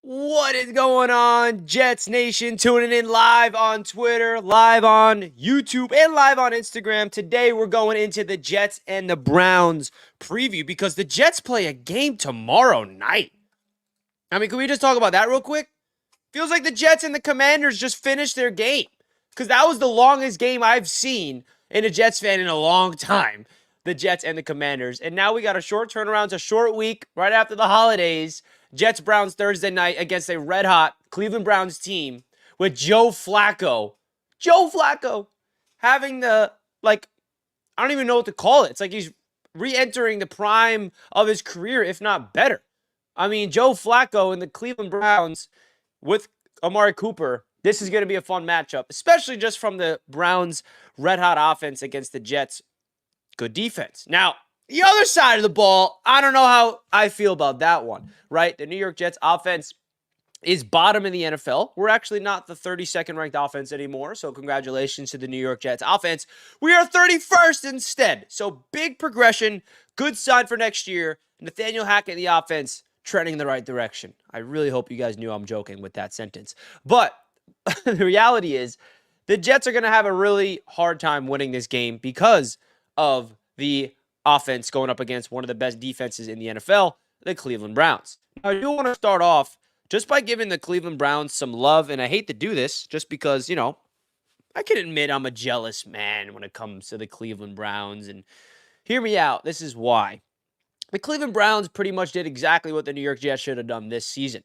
What is going on, Jets Nation? Tuning in live on Twitter, live on YouTube, and live on Instagram. Today, we're going into the Jets and the Browns preview because the Jets play a game tomorrow night. I mean, can we just talk about that real quick? Feels like the Jets and the Commanders just finished their game because that was the longest game I've seen in a Jets fan in a long time, the Jets and the Commanders. And now we got a short turnaround, it's a short week right after the holidays. Jets-Browns Thursday night against a red-hot Cleveland Browns team with Joe Flacco. Joe Flacco having the, I don't even know what to call it. It's like he's re-entering the prime of his career, if not better. I mean, Joe Flacco and the Cleveland Browns with Amari Cooper, this is going to be a fun matchup, especially just from the Browns' red-hot offense against the Jets' good defense. Now, the other side of the ball, I don't know how I feel about that one, right? The New York Jets offense is bottom in the NFL. We're actually not the 32nd ranked offense anymore, so congratulations to the New York Jets offense. We are 31st instead, so big progression, good sign for next year. Nathaniel Hackett in the offense trending in the right direction. I really hope you guys knew I'm joking with that sentence. But the reality is the Jets are going to have a really hard time winning this game because of the offense going up against one of the best defenses in the NFL, the Cleveland Browns. Now, I do want to start off just by giving the Cleveland Browns some love, and I hate to do this just because, I can admit I'm a jealous man when it comes to the Cleveland Browns, and hear me out. This is why. The Cleveland Browns pretty much did exactly what the New York Jets should have done this season.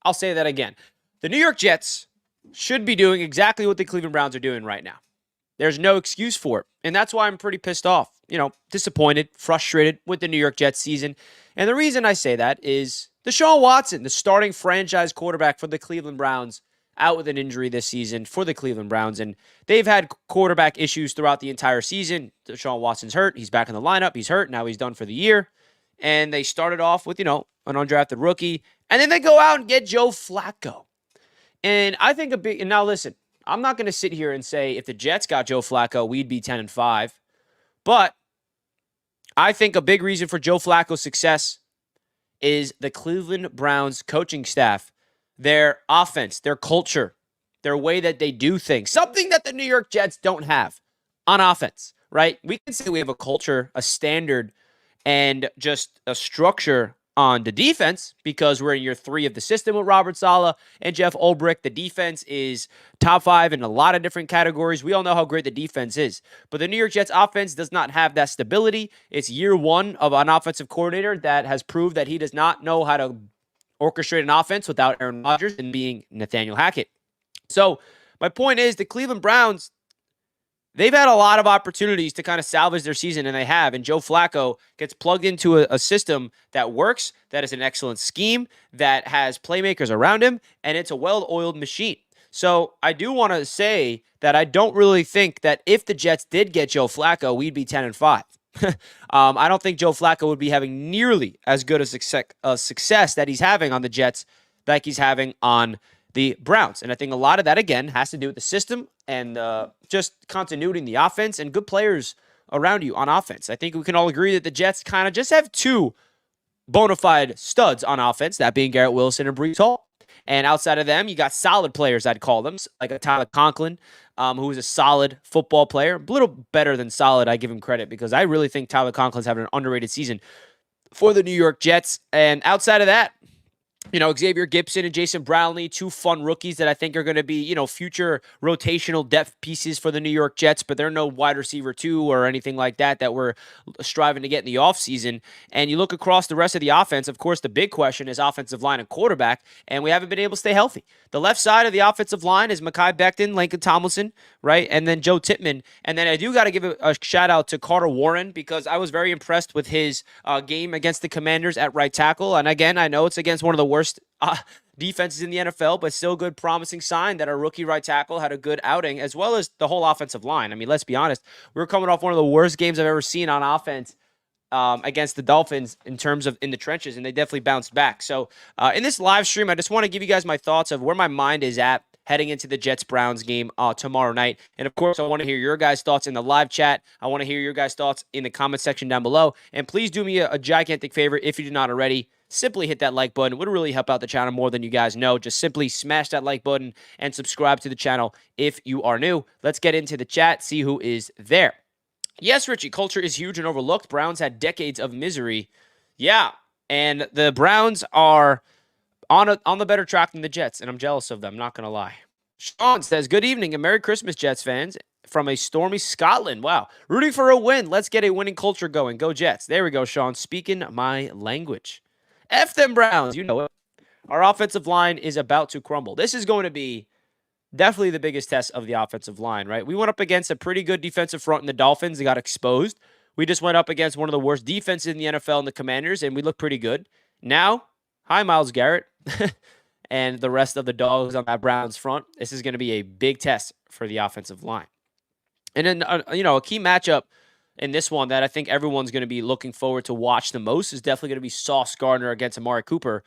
I'll say that again. The New York Jets should be doing exactly what the Cleveland Browns are doing right now. There's no excuse for it. And that's why I'm pretty pissed off, disappointed, frustrated with the New York Jets season. And the reason I say that is Deshaun Watson, the starting franchise quarterback for the Cleveland Browns, out with an injury this season for the Cleveland Browns. And they've had quarterback issues throughout the entire season. Deshaun Watson's hurt. He's back in the lineup. He's hurt. Now he's done for the year. And they started off with, an undrafted rookie. And then they go out and get Joe Flacco. And I think and now listen, I'm not going to sit here and say if the Jets got Joe Flacco, we'd be 10-5. But I think a big reason for Joe Flacco's success is the Cleveland Browns coaching staff, their offense, their culture, their way that they do things. Something that the New York Jets don't have on offense, right? We can say we have a culture, a standard, and just a structure on the defense because we're in year 3 of the system with Robert Saleh and Jeff Ulbrich. The defense is top 5 in a lot of different categories. We all know how great the defense is. But the New York Jets offense does not have that stability. It's year 1 of an offensive coordinator that has proved that he does not know how to orchestrate an offense without Aaron Rodgers and being Nathaniel Hackett. So my point is the Cleveland Browns, they've had a lot of opportunities to kind of salvage their season, and they have. And Joe Flacco gets plugged into a system that works, that is an excellent scheme, that has playmakers around him, and it's a well-oiled machine. So I do want to say that I don't really think that if the Jets did get Joe Flacco, we'd be 10-5. I don't think Joe Flacco would be having nearly as good a success that he's having on the Jets like he's having on the Browns. And I think a lot of that, again, has to do with the system and just continuity in the offense and good players around you on offense. I think we can all agree that the Jets kind of just have 2 bona fide studs on offense, that being Garrett Wilson and Breece Hall. And outside of them, you got solid players, I'd call them, like a Tyler Conklin, who is a solid football player. A little better than solid, I give him credit, because I really think Tyler Conklin's having an underrated season for the New York Jets. And outside of that, Xavier Gipson and Jason Brownlee, two fun rookies that I think are going to be, future rotational depth pieces for the New York Jets, but they're no wide receiver 2 or anything like that we're striving to get in the offseason. And you look across the rest of the offense, of course, the big question is offensive line and quarterback, and we haven't been able to stay healthy. The left side of the offensive line is Mekhi Becton, Laken Tomlinson, right? And then Joe Tippmann. And then I do got to give a shout out to Carter Warren, because I was very impressed with his game against the Commanders at right tackle. And again, I know it's against one of the worst defenses in the NFL, but still good promising sign that our rookie right tackle had a good outing, as well as the whole offensive line. I mean, let's be honest. We're coming off one of the worst games I've ever seen on offense against the Dolphins in terms of in the trenches, and they definitely bounced back. So in this live stream, I just want to give you guys my thoughts of where my mind is at heading into the Jets-Browns game tomorrow night. And, of course, I want to hear your guys' thoughts in the live chat. I want to hear your guys' thoughts in the comment section down below. And please do me a gigantic favor, if you did not already. Simply hit that like button. It would really help out the channel more than you guys know. Just simply smash that like button and subscribe to the channel if you are new. Let's get into the chat, see who is there. Yes, Richie, culture is huge and overlooked. Browns had decades of misery. Yeah, and the Browns are on the better track than the Jets, and I'm jealous of them, not going to lie. Sean says, good evening and Merry Christmas, Jets fans, from a stormy Scotland. Wow. Rooting for a win. Let's get a winning culture going. Go Jets. There we go, Sean. Speaking my language. F them Browns. You know it. Our offensive line is about to crumble. This is going to be definitely the biggest test of the offensive line, right? We went up against a pretty good defensive front in the Dolphins. They got exposed. We just went up against one of the worst defenses in the NFL in the Commanders, and we look pretty good. Now, hi, Myles Garrett, and the rest of the dogs on that Browns front. This is going to be a big test for the offensive line. And then, a key matchup in this one that I think everyone's going to be looking forward to watch the most is definitely going to be Sauce Gardner against Amari Cooper.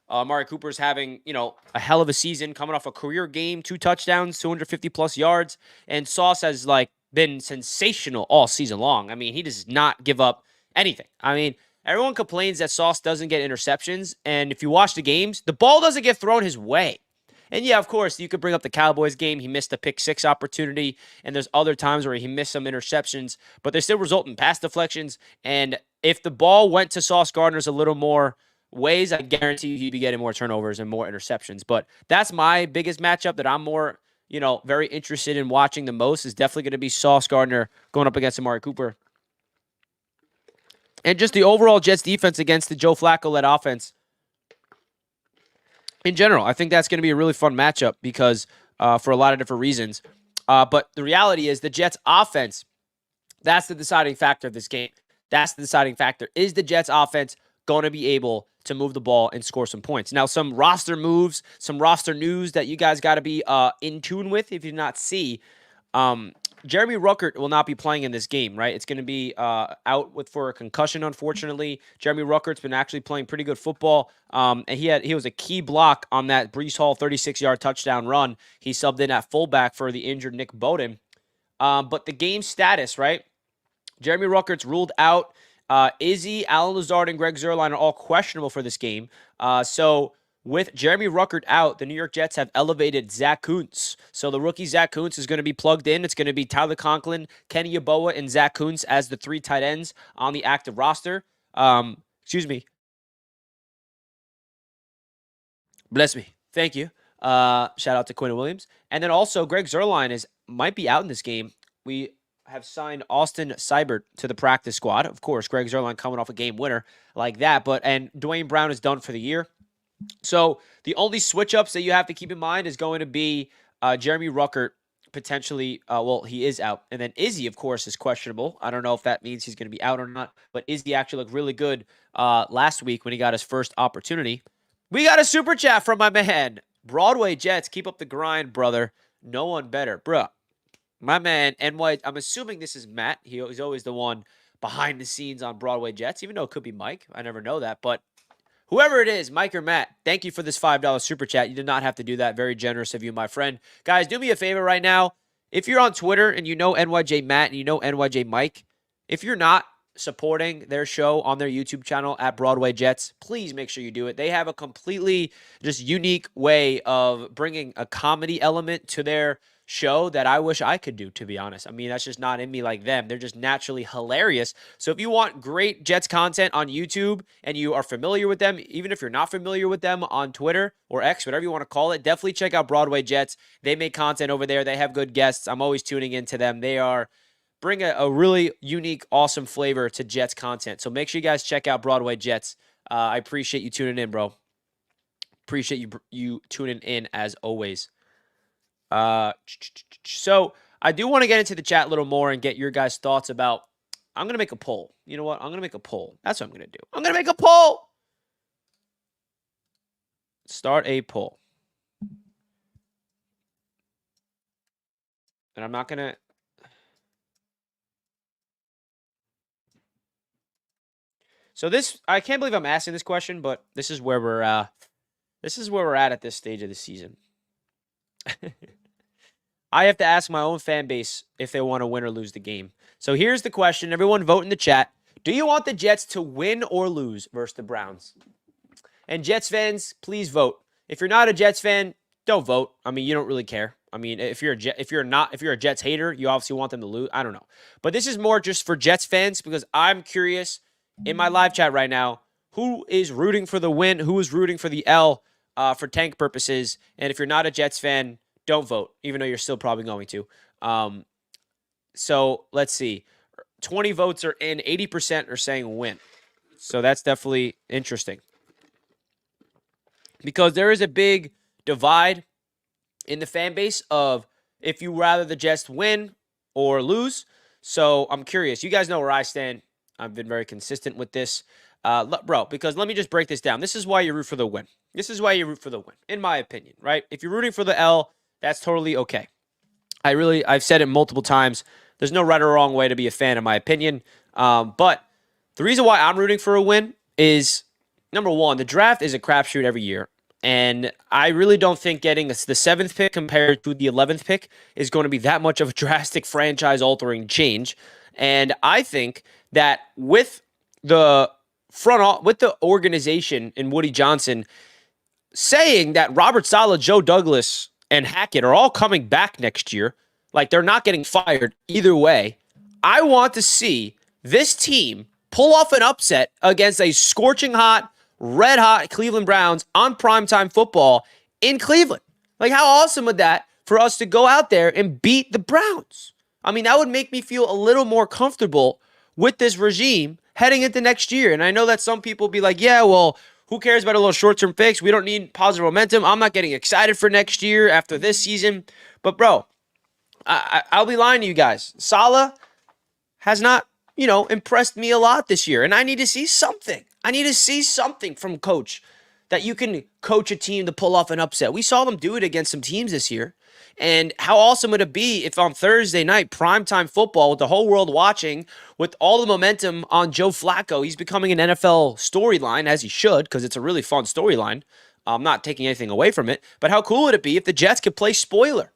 Amari Cooper's having, a hell of a season, coming off a career game, 2 touchdowns, 250-plus yards, and Sauce has, been sensational all season long. I mean, he does not give up anything. I mean, everyone complains that Sauce doesn't get interceptions, and if you watch the games, the ball doesn't get thrown his way. And yeah, of course, you could bring up the Cowboys game. He missed a pick-6 opportunity, and there's other times where he missed some interceptions, but they still result in pass deflections. And if the ball went to Sauce Gardner's a little more ways, I guarantee you he'd be getting more turnovers and more interceptions. But that's my biggest matchup that I'm more, very interested in watching the most, is definitely going to be Sauce Gardner going up against Amari Cooper. And just the overall Jets defense against the Joe Flacco-led offense. In general, I think that's going to be a really fun matchup because for a lot of different reasons. But the reality is the Jets offense, that's the deciding factor of this game. That's the deciding factor. Is the Jets offense going to be able to move the ball and score some points? Now, some roster moves, some roster news that you guys got to be in tune with if you did not see. Jeremy Ruckert will not be playing in this game, right? It's going to be out for a concussion, unfortunately. Jeremy Ruckert's been actually playing pretty good football, and he was a key block on that Breece Hall 36-yard touchdown run. He subbed in at fullback for the injured Nick Bowden. But the game status, right? Jeremy Ruckert's ruled out. Izzy, Alan Lazard, and Greg Zuerlein are all questionable for this game. So with Jeremy Ruckert out, the New York Jets have elevated Zach Kuntz. So the rookie Zach Kuntz is going to be plugged in. It's going to be Tyler Conklin, Kenny Yeboah, and Zach Kuntz as the 3 tight ends on the active roster. Excuse me. Bless me. Thank you. Shout out to Quinn Williams. And then also Greg Zuerlein might be out in this game. We have signed Austin Seibert to the practice squad. Of course, Greg Zuerlein coming off a game winner like that. And Dwayne Brown is done for the year. So the only switch-ups that you have to keep in mind is going to be Jeremy Ruckert potentially, he is out. And then Izzy, of course, is questionable. I don't know if that means he's going to be out or not, but Izzy actually looked really good last week when he got his first opportunity. We got a super chat from my man, Broadway Jets. Keep up the grind, brother. No one better. Bruh, my man, NY, I'm assuming this is Matt. He's always the one behind the scenes on Broadway Jets, even though it could be Mike. I never know that, but whoever it is, Mike or Matt, thank you for this $5 super chat. You did not have to do that. Very generous of you, my friend. Guys, do me a favor right now. If you're on Twitter and you know NYJ Matt and you know NYJ Mike, if you're not, supporting their show on their YouTube channel at Broadway Jets, please make sure you do it. They have a completely just unique way of bringing a comedy element to their show that I wish I could do, to be honest. I mean, that's just not in me like them. They're just naturally hilarious. So if you want great Jets content on YouTube and you are familiar with them, even if you're not familiar with them on Twitter or X, whatever you want to call it, definitely check out Broadway Jets. They make content over there. They have good guests. I'm always tuning into them. They bring a really unique, awesome flavor to Jets content. So make sure you guys check out Broadway Jets. I appreciate you tuning in, bro. Appreciate you tuning in as always. So I do want to get into the chat a little more and get your guys' thoughts about. I'm gonna make a poll. You know what? I'm gonna make a poll. That's what I'm gonna do. I'm gonna make a poll. Start a poll. And I'm not gonna. So I can't believe I'm asking this question, but this is where we're at this stage of the season. I have to ask my own fan base if they want to win or lose the game. So here's the question. Everyone vote in the chat. Do you want the Jets to win or lose versus the Browns? And Jets fans, please vote. If you're not a Jets fan, don't vote. I mean, you don't really care. I mean, if you're a Jets hater, you obviously want them to lose. I don't know. But this is more just for Jets fans because I'm curious in my live chat right now, who is rooting for the win, who is rooting for the L for tank purposes. And if you're not a Jets fan, don't vote, even though you're still probably going to. So let's see. 20 votes are in. 80% are saying win. So that's definitely interesting. Because there is a big divide in the fan base of if you rather the Jets win or lose. So I'm curious. You guys know where I stand. I've been very consistent with this. Bro, because let me just break this down. This is why you root for the win. This is why you root for the win, in my opinion, right? If you're rooting for the L, that's totally okay. I've said it multiple times. There's no right or wrong way to be a fan, in my opinion. But the reason why I'm rooting for a win is, number one, the draft is a crapshoot every year. And I really don't think getting the 7th pick compared to the 11th pick is going to be that much of a drastic franchise-altering change. And I think that with the organization in Woody Johnson saying that Robert Saleh, Joe Douglas, and Hackett are all coming back next year, like they're not getting fired either way, I want to see this team pull off an upset against a scorching hot, red hot Cleveland Browns on primetime football in Cleveland. Like, how awesome would that for us to go out there and beat the Browns? I mean, that would make me feel a little more comfortable with this regime heading into next year. And I know that some people be like, yeah, well, who cares about a little short-term fix? We don't need positive momentum. I'm not getting excited for next year after this season. But, bro, I'll be lying to you guys. Saleh has not, impressed me a lot this year. And I need to see something. I need to see something from coach that you can coach a team to pull off an upset. We saw them do it against some teams this year. And how awesome would it be if on Thursday night, primetime football, with the whole world watching, with all the momentum on Joe Flacco, he's becoming an NFL storyline, as he should, because it's a really fun storyline. I'm not taking anything away from it. But how cool would it be if the Jets could play spoiler?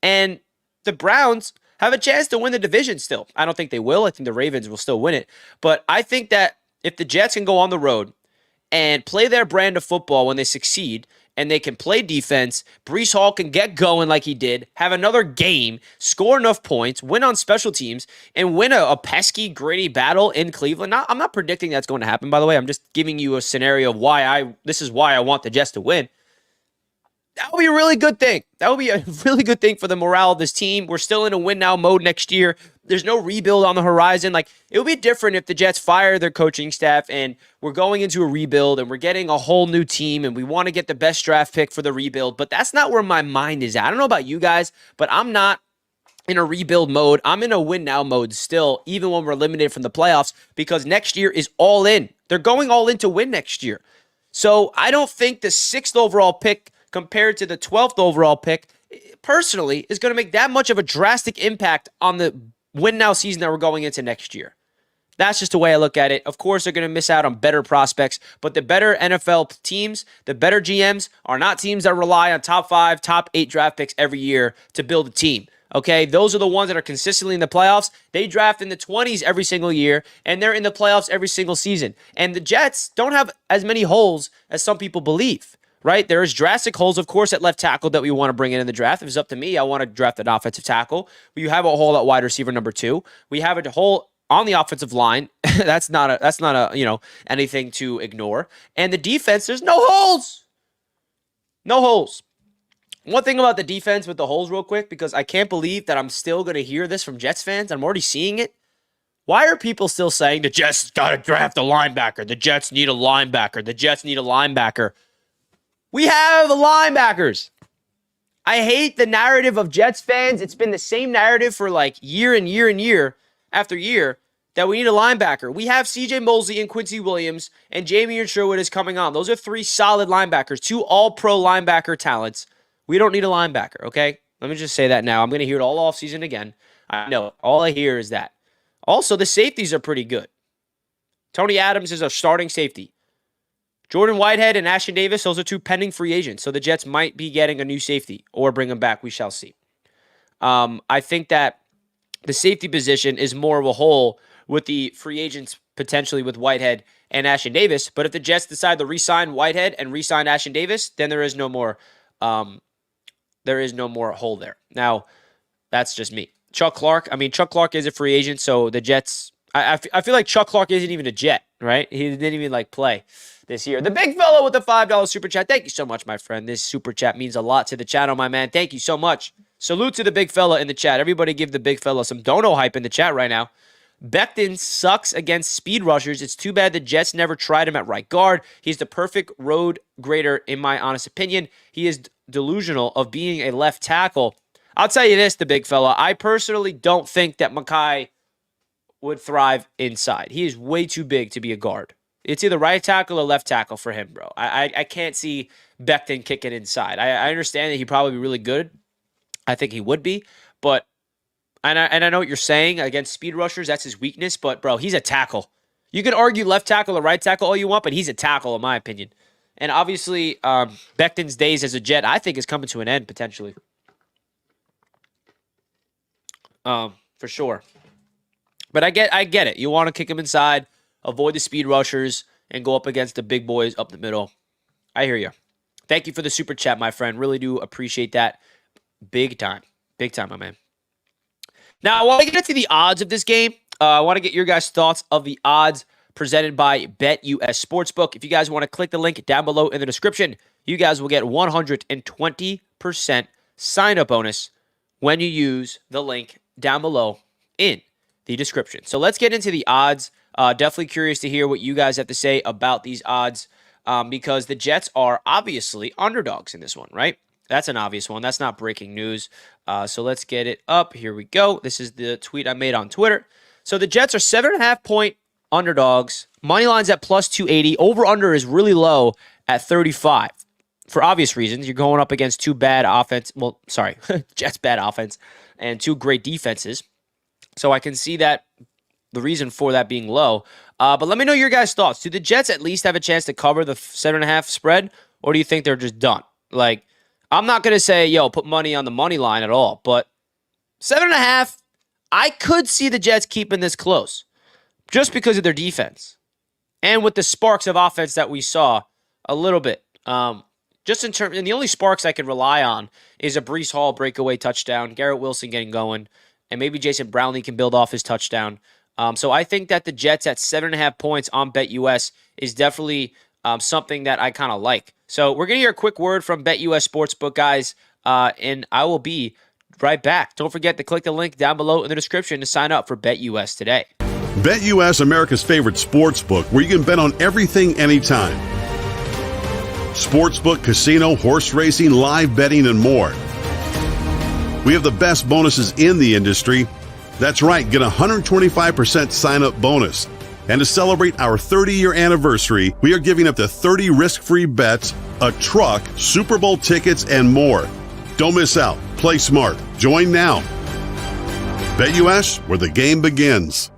And the Browns have a chance to win the division still. I don't think they will. I think the Ravens will still win it. But I think that if the Jets can go on the road and play their brand of football when they succeed, and they can play defense, Breece Hall can get going like he did, have another game, score enough points, win on special teams, and win a pesky, gritty battle in Cleveland. I'm not predicting that's going to happen, by the way. I'm just giving you a scenario of this is why I want the Jets to win. That would be a really good thing. That would be a really good thing for the morale of this team. We're still in a win-now mode next year. There's no rebuild on the horizon. Like, it would be different if the Jets fire their coaching staff and we're going into a rebuild and we're getting a whole new team and we want to get the best draft pick for the rebuild. But that's not where my mind is at. I don't know about you guys, but I'm not in a rebuild mode. I'm in a win-now mode still, even when we're eliminated from the playoffs, because next year is all in. They're going all in to win next year. So I don't think the 6th overall pick compared to the 12th overall pick, personally, is going to make that much of a drastic impact on the win-now season that we're going into next year. That's just the way I look at it. Of course, they're going to miss out on better prospects, but the better NFL teams, the better GMs, are not teams that rely on top 5, top 8 draft picks every year to build a team. Okay, those are the ones that are consistently in the playoffs. They draft in the 20s every single year, and they're in the playoffs every single season. And the Jets don't have as many holes as some people believe, right? There's drastic holes, of course, at left tackle that we want to bring in the draft. If it's up to me, I want to draft an offensive tackle. We have a hole at wide receiver number 2. We have a hole on the offensive line. that's not a anything to ignore. And the defense, there's no holes. No holes. One thing about the defense with the holes real quick, because I can't believe that I'm still going to hear this from Jets fans. I'm already seeing it. Why are people still saying the Jets got to draft a linebacker? The Jets need a linebacker. The Jets need a linebacker. We have linebackers. I hate the narrative of Jets fans. It's been the same narrative for like year and year and year after year that we need a linebacker. We have CJ Mosley and Quincy Williams, and Jamie Sherwood is coming on. Those are 3 solid linebackers, 2 all-pro linebacker talents. We don't need a linebacker, okay? Let me just say that now. I'm going to hear it all offseason again. I know. All I hear is that. Also, the safeties are pretty good. Tony Adams is a starting safety. Jordan Whitehead and Ashton Davis, those are 2 pending free agents. So the Jets might be getting a new safety or bring them back. We shall see. I think that the safety position is more of a hole with the free agents potentially with Whitehead and Ashton Davis. But if the Jets decide to re-sign Whitehead and re-sign Ashton Davis, then there is no more hole there. Now, that's just me. Chuck Clark is a free agent, so the Jets, I feel like Chuck Clark isn't even a Jet, right? He didn't even play this year. The big fellow with the $5 super chat. Thank you so much, my friend. This super chat means a lot to the channel, my man. Thank you so much. Salute to the big fella in the chat. Everybody give the big fella some dono hype in the chat right now. Becton sucks against speed rushers. It's too bad the Jets never tried him at right guard. He's the perfect road grader, in my honest opinion. He is delusional of being a left tackle. I'll tell you this, the big fella. I personally don't think that Makai would thrive inside. He is way too big to be a guard. It's either right tackle or left tackle for him, bro. I can't see Becton kicking inside. I understand that he'd probably be really good. I think he would be, but and I know what you're saying against speed rushers, that's his weakness, but bro, he's a tackle. You can argue left tackle or right tackle all you want, but he's a tackle in my opinion. And obviously, Becton's days as a Jet, I think, is coming to an end potentially. For sure. But I get it. You want to kick him inside, avoid the speed rushers, and go up against the big boys up the middle. I hear you. Thank you for the super chat, my friend. Really do appreciate that. Big time. Big time, my man. Now, I want to get into the odds of this game. I want to get your guys' thoughts of the odds presented by BetUS Sportsbook. If you guys want to click the link down below in the description, you guys will get 120% sign-up bonus when you use the link down below in the description. So let's get into the odds. Definitely curious to hear what you guys have to say about these odds because the Jets are obviously underdogs in this one, right? That's an obvious one. That's not breaking news. So let's get it up. Here we go. This is the tweet I made on Twitter. So the Jets are 7.5-point underdogs. Money line's at plus 280. Over-under is really low at 35. For obvious reasons, you're going up against two bad offense. Well, sorry, Jets bad offense and two great defenses. So I can see that the reason for that being low. But let me know your guys' thoughts. Do the Jets at least have a chance to cover the 7.5 spread, or do you think they're just done? Like, I'm not going to say, yo, put money on the money line at all, but 7.5, I could see the Jets keeping this close just because of their defense and with the sparks of offense that we saw a little bit. Just in terms, and the only sparks I can rely on is a Breece Hall breakaway touchdown, Garrett Wilson getting going, and maybe Jason Brownlee can build off his touchdown. So I think that the Jets at 7.5 points on BetUS is definitely something that I kind of like. So we're going to hear a quick word from BetUS Sportsbook, guys, and I will be right back. Don't forget to click the link down below in the description to sign up for BetUS today. BetUS, America's favorite sportsbook, where you can bet on everything anytime. Sportsbook, casino, horse racing, live betting, and more. We have the best bonuses in the industry. That's right, get a 125% sign-up bonus. And to celebrate our 30-year anniversary, we are giving up to 30 risk-free bets, a truck, Super Bowl tickets, and more. Don't miss out. Play smart. Join now. BetUS, where the game begins.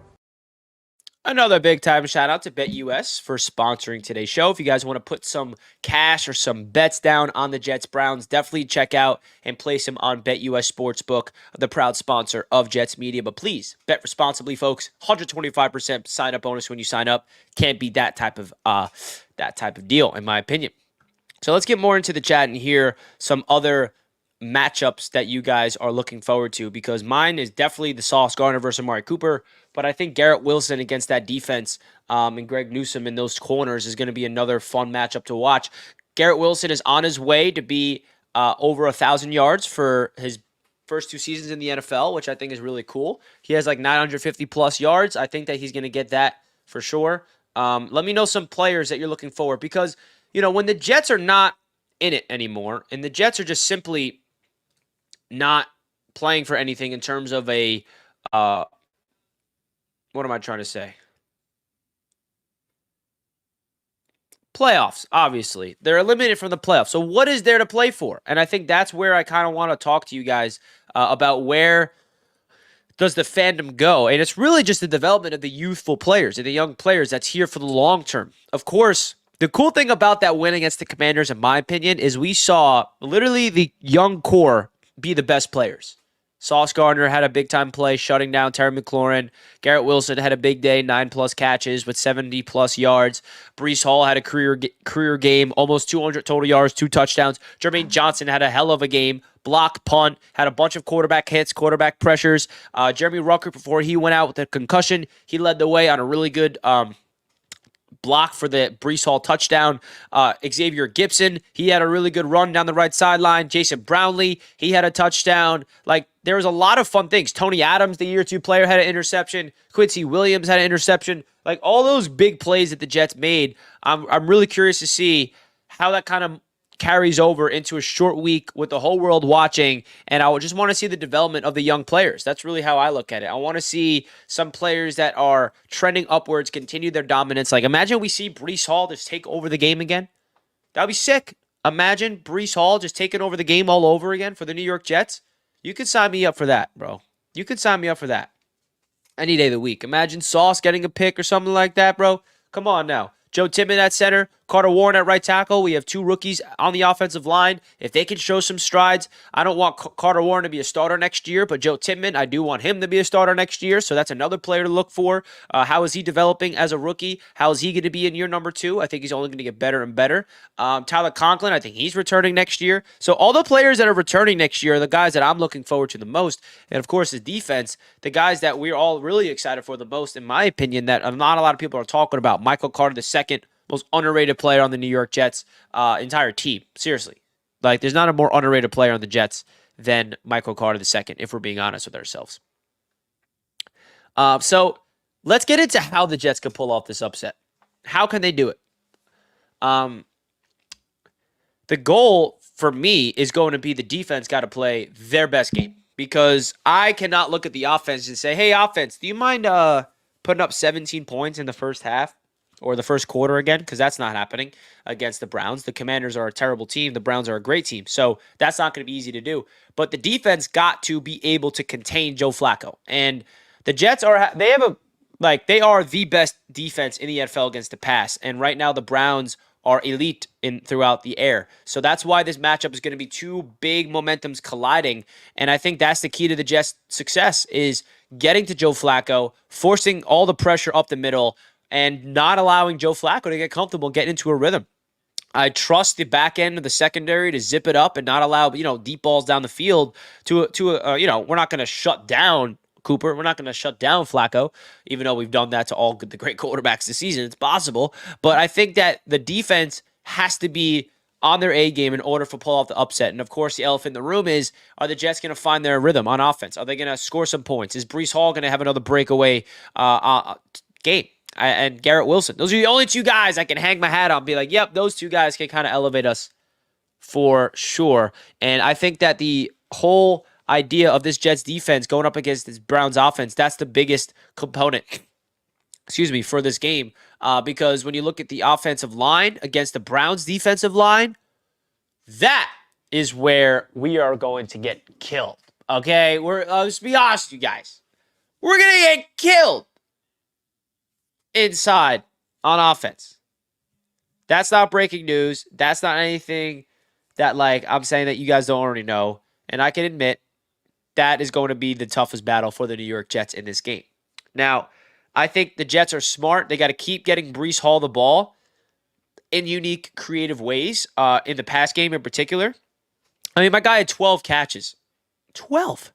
Another big time shout out to BetUS for sponsoring today's show. If you guys want to put some cash or some bets down on the Jets Browns, definitely check out and place them on BetUS Sportsbook, the proud sponsor of Jets Media. But please bet responsibly, folks. 125% sign up bonus when you sign up. Can't beat that type of deal, in my opinion. So let's get more into the chat and hear some other matchups that you guys are looking forward to, because mine is definitely the Sauce Gardner versus Amari Cooper, but I think Garrett Wilson against that defense and Greg Newsome in those corners is going to be another fun matchup to watch. Garrett Wilson is on his way to be over 1,000 yards for his first 2 seasons in the NFL, which I think is really cool. He has like 950 plus yards. I think that he's going to get that for sure. Let me know some players that you're looking forward, because when the Jets are not in it anymore and the Jets are just simply not playing for anything in terms of a, what am I trying to say? Playoffs, obviously. They're eliminated from the playoffs. So what is there to play for? And I think that's where I kind of want to talk to you guys about where does the fandom go? And it's really just the development of the youthful players and the young players that's here for the long term. Of course, the cool thing about that win against the Commanders, in my opinion, is we saw literally the young core be the best players. Sauce Gardner had a big-time play, shutting down Terry McLaurin. Garrett Wilson had a big day, 9+ catches with 70+ yards. Breece Hall had a career game, almost 200 total yards, 2 touchdowns. Jermaine Johnson had a hell of a game. Block, punt, had a bunch of quarterback hits, quarterback pressures. Jeremy Rucker, before he went out with a concussion, he led the way on a really good block for the Breece Hall touchdown. Xavier Gipson, he had a really good run down the right sideline. Jason Brownlee, he had a touchdown. Like, there was a lot of fun things. Tony Adams, the year 2 player, had an interception. Quincy Williams had an interception. Like, all those big plays that the Jets made, I'm really curious to see how that kind of carries over into a short week with the whole world watching, and I just want to see the development of the young players. That's really how I look at it. I want to see some players that are trending upwards continue their dominance. Like, imagine we see Breece Hall just take over the game again. That would be sick. Imagine Breece Hall just taking over the game all over again for the New York Jets. You could sign me up for that, bro. You could sign me up for that any day of the week. Imagine Sauce getting a pick or something like that, bro. Come on now. Joe Tippmann at center, Carter Warren at right tackle. We have 2 rookies on the offensive line. If they can show some strides, I don't want Carter Warren to be a starter next year, but Joe Tippmann, I do want him to be a starter next year, so that's another player to look for. How is he developing as a rookie? How is he going to be in year number 2? I think he's only going to get better and better. Tyler Conklin, I think he's returning next year. So all the players that are returning next year are the guys that I'm looking forward to the most. And of course, the defense, the guys that we're all really excited for the most, in my opinion, that not a lot of people are talking about. Michael Carter II, most underrated player on the New York Jets entire team. Seriously. Like, there's not a more underrated player on the Jets than Michael Carter II, if we're being honest with ourselves. So let's get into how the Jets can pull off this upset. How can they do it? The goal for me is going to be the defense got to play their best game, because I cannot look at the offense and say, hey, offense, do you mind putting up 17 points in the first half? Or the first quarter again, because that's not happening against the Browns. The Commanders are a terrible team. The Browns are a great team. So that's not going to be easy to do. But the defense got to be able to contain Joe Flacco. And the Jets they are the best defense in the NFL against the pass. And right now the Browns are elite throughout the air. So that's why this matchup is going to be 2 big momentums colliding. And I think that's the key to the Jets' success, is getting to Joe Flacco, forcing all the pressure up the middle, and not allowing Joe Flacco to get comfortable and get into a rhythm. I trust the back end of the secondary to zip it up and not allow, deep balls down the field we're not going to shut down Cooper. We're not going to shut down Flacco, even though we've done that to all the great quarterbacks this season. It's possible. But I think that the defense has to be on their A game in order for pull off the upset. And of course, the elephant in the room is, are the Jets going to find their rhythm on offense? Are they going to score some points? Is Breece Hall going to have another breakaway game? And Garrett Wilson. Those are the only 2 guys I can hang my hat on and be like, yep, those 2 guys can kind of elevate us for sure. And I think that the whole idea of this Jets defense going up against this Browns offense, that's the biggest component, for this game. Because when you look at the offensive line against the Browns defensive line, that is where we are going to get killed. Okay? Let's be honest, you guys. We're going to get killed. inside on offense. That's not breaking news. That's not anything that, like, I'm saying that you guys don't already know. And I can admit that is going to be the toughest battle for the New York Jets in this game. Now, I think the Jets are smart. They got to keep getting Breece Hall the ball in unique, creative ways, in the pass game in particular. I mean, my guy had 12 catches. 12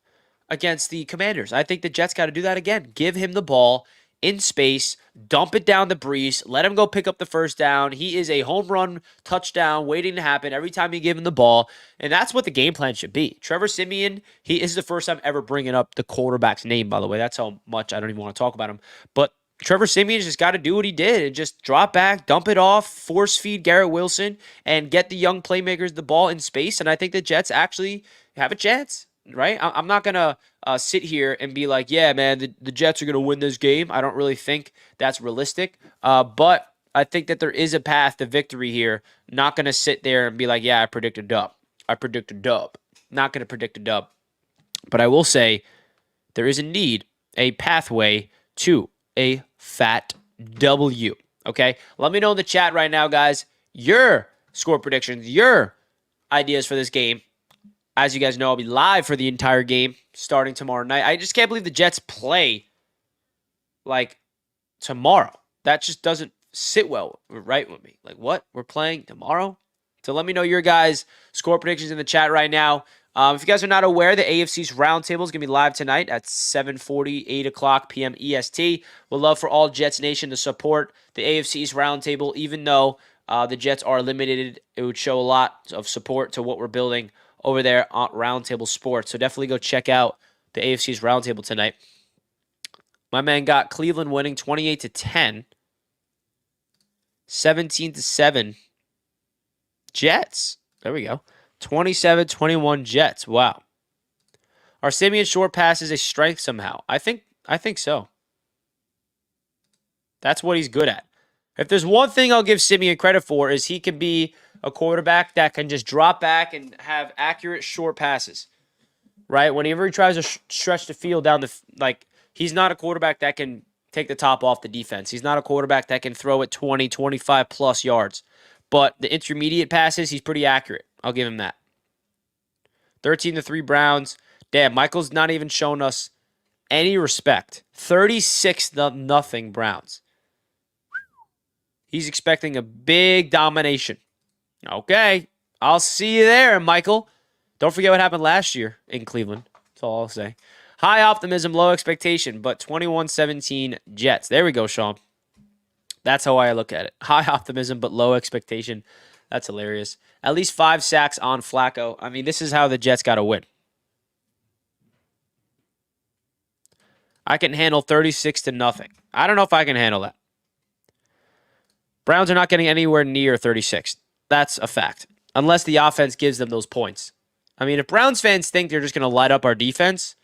against the Commanders. I think the Jets got to do that again. Give him the ball in space, dump it down to Breece, let him go pick up the first down. He is a home run touchdown waiting to happen every time you give him the ball, and that's what the game plan should be. Trevor Siemian, he is the first time ever bringing up the quarterback's name, by the way. That's how much I don't even want to talk about him. But Trevor Siemian's just got to do what he did and just drop back, dump it off, force feed Garrett Wilson, and get the young playmakers the ball in space, and I think the Jets actually have a chance. Right? I'm not going to sit here and be like, yeah, man, the Jets are going to win this game. I don't really think that's realistic. But I think that there is a path to victory here. Not going to sit there and be like, yeah, I predict a dub. Not going to predict a dub. But I will say there is indeed a pathway to a fat W. Okay? Let me know in the chat right now, guys, your score predictions, your ideas for this game. As you guys know, I'll be live for the entire game starting tomorrow night. I just can't believe the Jets play like tomorrow. That just doesn't sit well right with me. Like, what? We're playing tomorrow? So let me know your guys' score predictions in the chat right now. If you guys are not aware, the AFC's roundtable is going to be live tonight at 7:40, 8 o'clock p.m. EST. We'd love for all Jets Nation to support the AFC's roundtable, even though the Jets are limited. It would show a lot of support to what we're building over there on Roundtable Sports. So definitely go check out the AFC's Roundtable tonight. My man got Cleveland winning 28-10. 17-7. Jets. There we go. 27-21 Jets. Wow. Are Siemian's short passes a strength somehow? I think so. That's what he's good at. If there's one thing I'll give Siemian credit for is he can be a quarterback that can just drop back and have accurate short passes, right? Whenever he tries to stretch the field down he's not a quarterback that can take the top off the defense. He's not a quarterback that can throw it 20, 25 plus yards. But the intermediate passes, he's pretty accurate. I'll give him that. 13-3 Browns. Damn, Michael's not even showing us any respect. 36-0 Browns. He's expecting a big domination. Okay, I'll see you there, Michael. Don't forget what happened last year in Cleveland. That's all I'll say. High optimism, low expectation, but 21-17 Jets. There we go, Sean. That's how I look at it. High optimism, but low expectation. That's hilarious. At least 5 sacks on Flacco. I mean, this is how the Jets got to win. I can handle 36-0. I don't know if I can handle that. Browns are not getting anywhere near 36. That's a fact. Unless the offense gives them those points. I mean, if Browns fans think they're just going to light up our defense,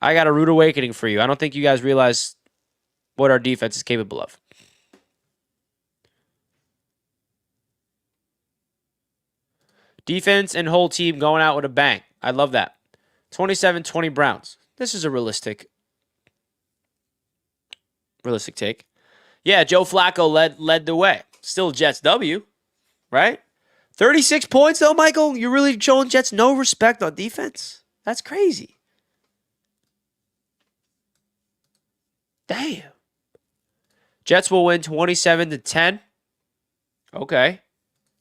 I got a rude awakening for you. I don't think you guys realize what our defense is capable of. Defense and whole team going out with a bang. I love that. 27-20 Browns. This is a realistic take. Yeah, Joe Flacco led the way. Still Jets W. Right? 36 points, though, Michael? You're really showing Jets no respect on defense? That's crazy. Damn. Jets will win 27-10. Okay.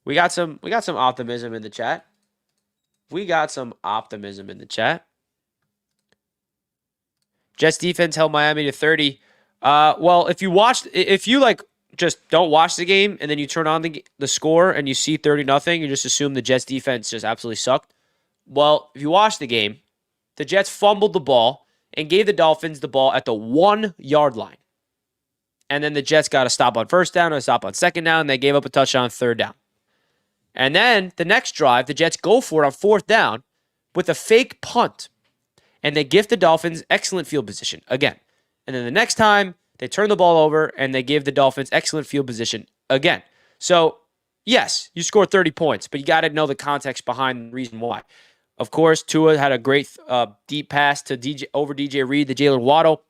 We got some optimism in the chat. Jets defense held Miami to 30. Well, if you just don't watch the game and then you turn on the score and you see 30-0, you just assume the Jets defense just absolutely sucked. Well, if you watch the game, the Jets fumbled the ball and gave the Dolphins the ball at the 1-yard line. And then the Jets got a stop on first down, a stop on second down, and they gave up a touchdown on third down. And then the next drive, the Jets go for it on fourth down with a fake punt. And they give the Dolphins excellent field position again. And then the next time, they turn the ball over and they give the Dolphins excellent field position again. So, yes, you scored 30 points, but you got to know the context behind the reason why. Of course, Tua had a great deep pass to DJ Reed, the Jalen Waddle.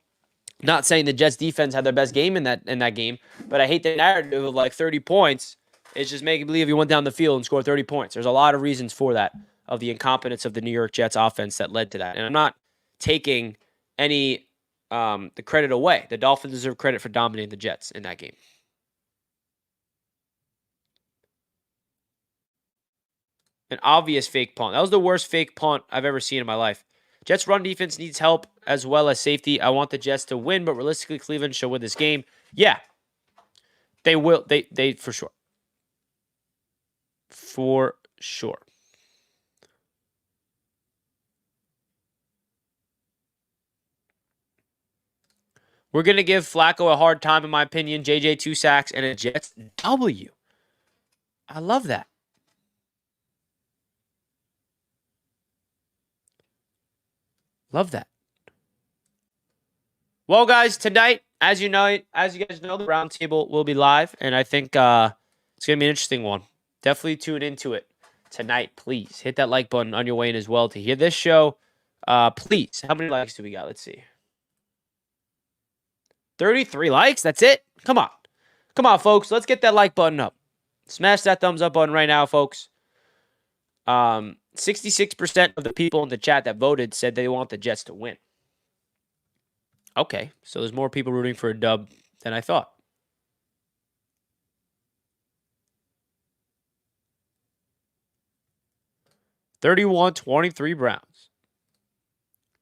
Not saying the Jets defense had their best game in that game, but I hate the narrative of like 30 points. It's just making believe you went down the field and scored 30 points. There's a lot of reasons for that, of the incompetence of the New York Jets offense that led to that. And I'm not taking any the credit away. The Dolphins deserve credit for dominating the Jets in that game. An obvious fake punt. That was the worst fake punt I've ever seen in my life. Jets run defense needs help as well as safety. I want the Jets to win, but realistically, Cleveland should win this game. Yeah, they will. They for sure. For sure. We're going to give Flacco a hard time, in my opinion. JJ 2 sacks and a Jets W. I love that. Love that. Well, guys, tonight, as you guys know, the round table will be live, and I think it's going to be an interesting one. Definitely tune into it tonight, please. Hit that like button on your way in as well to hear this show. Please. How many likes do we got? Let's see. 33 likes? That's it? Come on. Come on, folks. Let's get that like button up. Smash that thumbs up button right now, folks. 66% of the people in the chat that voted said they want the Jets to win. Okay, so there's more people rooting for a dub than I thought. $31-23 Browns.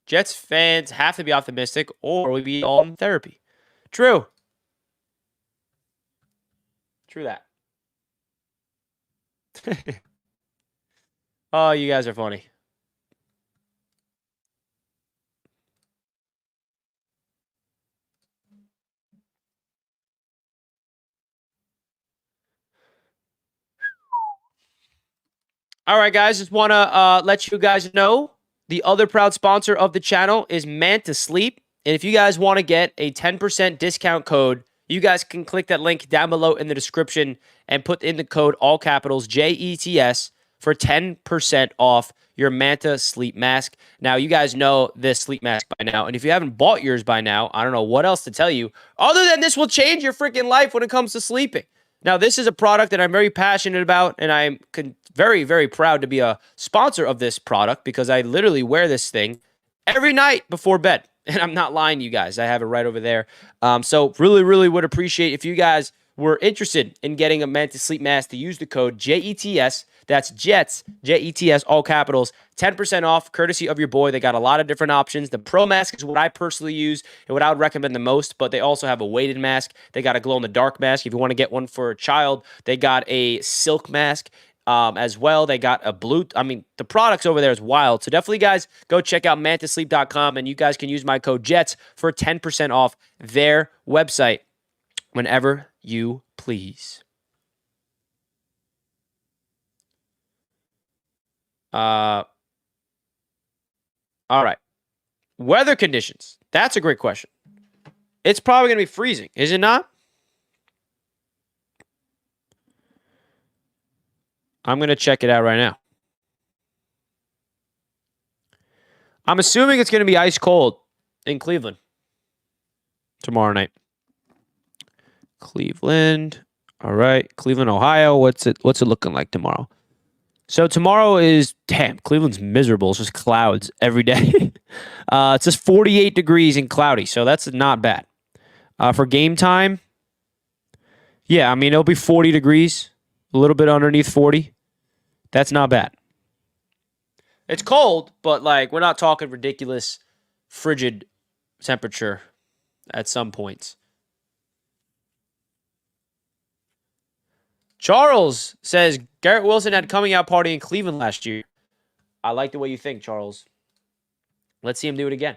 Jets fans have to be optimistic or we'll be all in therapy. True. True that. Oh, you guys are funny. All right, guys, just want to let you guys know the other proud sponsor of the channel is Manta Sleep. And if you guys want to get a 10% discount code, you guys can click that link down below in the description and put in the code all capitals JETS for 10% off your Manta Sleep Mask. Now, you guys know this sleep mask by now. And if you haven't bought yours by now, I don't know what else to tell you other than this will change your freaking life when it comes to sleeping. Now, this is a product that I'm very passionate about, and I'm very, very proud to be a sponsor of this product because I literally wear this thing every night before bed. And I'm not lying to you guys. I have it right over there. So really, really would appreciate if you guys were interested in getting a Manta Sleep Mask to use the code JETS. That's Jets, JETS, all capitals. 10% off, courtesy of your boy. They got a lot of different options. The Pro Mask is what I personally use and what I would recommend the most, but they also have a weighted mask. They got a glow-in-the-dark mask. If you want to get one for a child, they got a silk mask as well. They got a blue. I mean, the products over there is wild. So definitely, guys, go check out mantasleep.com, and you guys can use my code JETS for 10% off their website whenever you please. All right. Weather conditions. That's a great question. It's probably going to be freezing, is it not? I'm going to check it out right now. I'm assuming it's going to be ice cold in Cleveland tomorrow night. Cleveland. All right. Cleveland, Ohio. What's it looking like tomorrow? So tomorrow is, damn, Cleveland's miserable. It's just clouds every day. It's just 48 degrees and cloudy, so that's not bad. For game time, yeah, I mean, it'll be 40 degrees, a little bit underneath 40. That's not bad. It's cold, but, like, we're not talking ridiculous frigid temperature at some points. Charles says Garrett Wilson had a coming out party in Cleveland last year. I like the way you think, Charles. Let's see him do it again.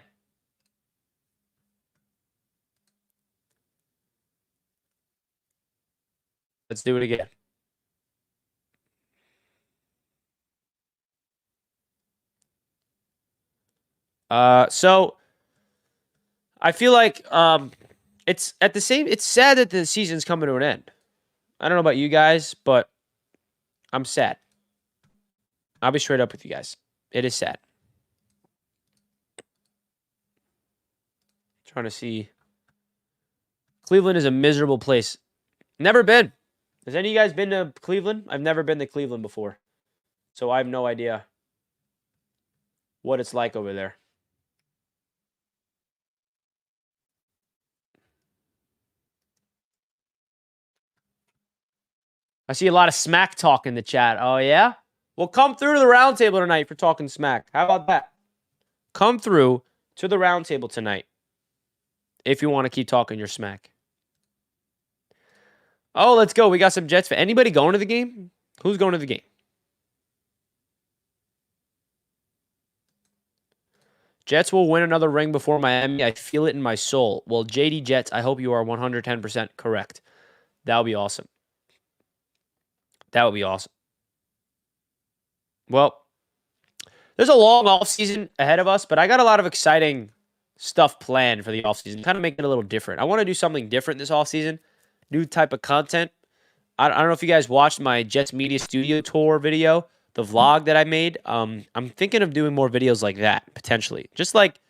Let's do it again. So I feel like it's sad that the season's coming to an end. I don't know about you guys, but I'm sad. I'll be straight up with you guys. It is sad. Trying to see Cleveland is a miserable place. Never been. Has any of you guys been to Cleveland? I've never been to Cleveland before. So I have no idea what it's like over there. I see a lot of smack talk in the chat. Oh, yeah? Well, come through to the roundtable tonight for talking smack. How about that? Come through to the roundtable tonight if you want to keep talking your smack. Oh, let's go. We got some Jets. Anybody going to the game? Who's going to the game? Jets will win another ring before Miami. I feel it in my soul. Well, JD Jets, I hope you are 110% correct. That would be awesome. That would be awesome. Well, there's a long offseason ahead of us, but I got a lot of exciting stuff planned for the offseason. Kind of make it a little different. I want to do something different this offseason. New type of content. I don't know if you guys watched my Jets Media Studio Tour video, the vlog that I made. I'm thinking of doing more videos like that, potentially. Just like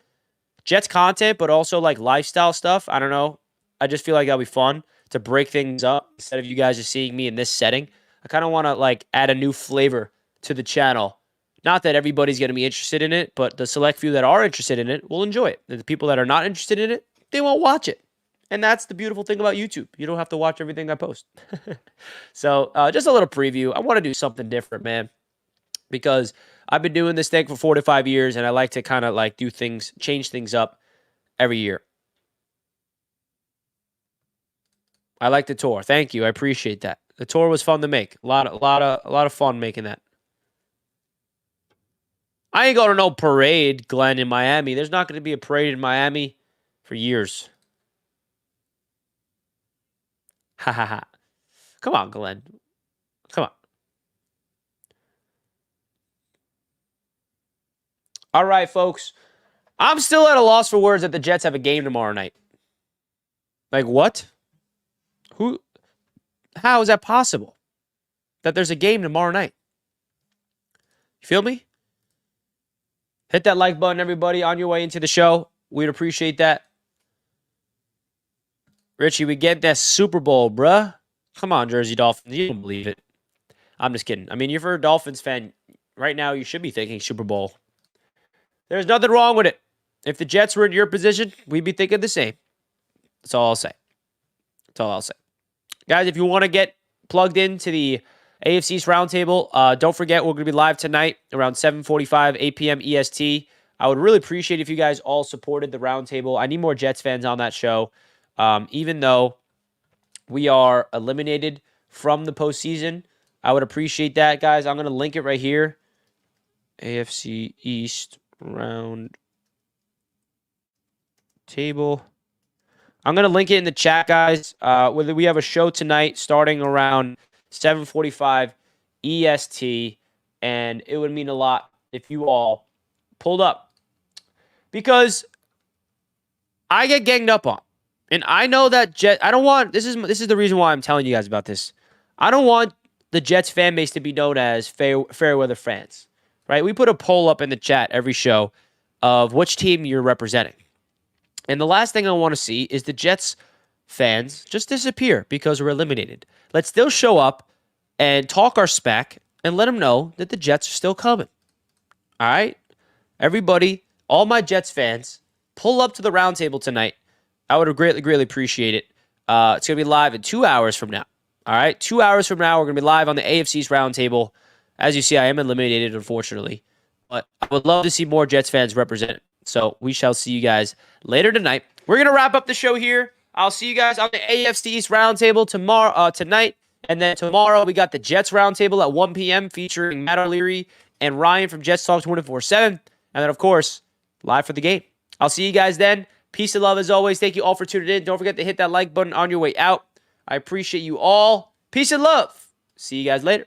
Jets content, but also like lifestyle stuff. I don't know. I just feel like that'll be fun to break things up instead of you guys just seeing me in this setting. I kind of want to like add a new flavor to the channel. Not that everybody's going to be interested in it, but the select few that are interested in it will enjoy it. The people that are not interested in it, they won't watch it. And that's the beautiful thing about YouTube. You don't have to watch everything I post. So just a little preview. I want to do something different, man, because I've been doing this thing for 4 to 5 years, and I like to kind of like do things, change things up every year. I like the tour. Thank you. I appreciate that. The tour was fun to make. A lot of fun making that. I ain't going to no parade, Glenn, in Miami. There's not going to be a parade in Miami for years. Ha ha ha. Come on, Glenn. Come on. All right, folks. I'm still at a loss for words that the Jets have a game tomorrow night. Like, what? Who? How is that possible? That there's a game tomorrow night? You feel me? Hit that like button, everybody, on your way into the show. We'd appreciate that. Richie, we get that Super Bowl, bruh. Come on, Jersey Dolphins. You don't believe it. I'm just kidding. I mean, if you're a Dolphins fan right now, you should be thinking Super Bowl. There's nothing wrong with it. If the Jets were in your position, we'd be thinking the same. That's all I'll say. That's all I'll say. Guys, if you want to get plugged into the AFC East Roundtable, don't forget we're going to be live tonight around 7:45, 8 p.m. EST. I would really appreciate if you guys all supported the Roundtable. I need more Jets fans on that show. Even though we are eliminated from the postseason, I would appreciate that, guys. I'm going to link it right here. AFC East Roundtable. I'm going to link it in the chat, guys. We have a show tonight starting around 7:45 EST, and it would mean a lot if you all pulled up. Because I get ganged up on. And I know that I don't want, this is the reason why I'm telling you guys about this. I don't want the Jets fan base to be known as fair weather fans, right? We put a poll up in the chat every show of which team you're representing. And the last thing I want to see is the Jets fans just disappear because we're eliminated. Let's still show up and talk our spec and let them know that the Jets are still coming. All right? Everybody, all my Jets fans, pull up to the roundtable tonight. I would have greatly appreciate it. It's going to be live in 2 hours from now. All right? 2 hours from now, we're going to be live on the AFC's roundtable. As you see, I am eliminated, unfortunately. But I would love to see more Jets fans represented. So we shall see you guys later tonight. We're going to wrap up the show here. I'll see you guys on the AFC East roundtable tonight. And then tomorrow, we got the Jets roundtable at 1 p.m. featuring Matt O'Leary and Ryan from Jets Talk 24/7. And then, of course, live for the game. I'll see you guys then. Peace and love as always. Thank you all for tuning in. Don't forget to hit that like button on your way out. I appreciate you all. Peace and love. See you guys later.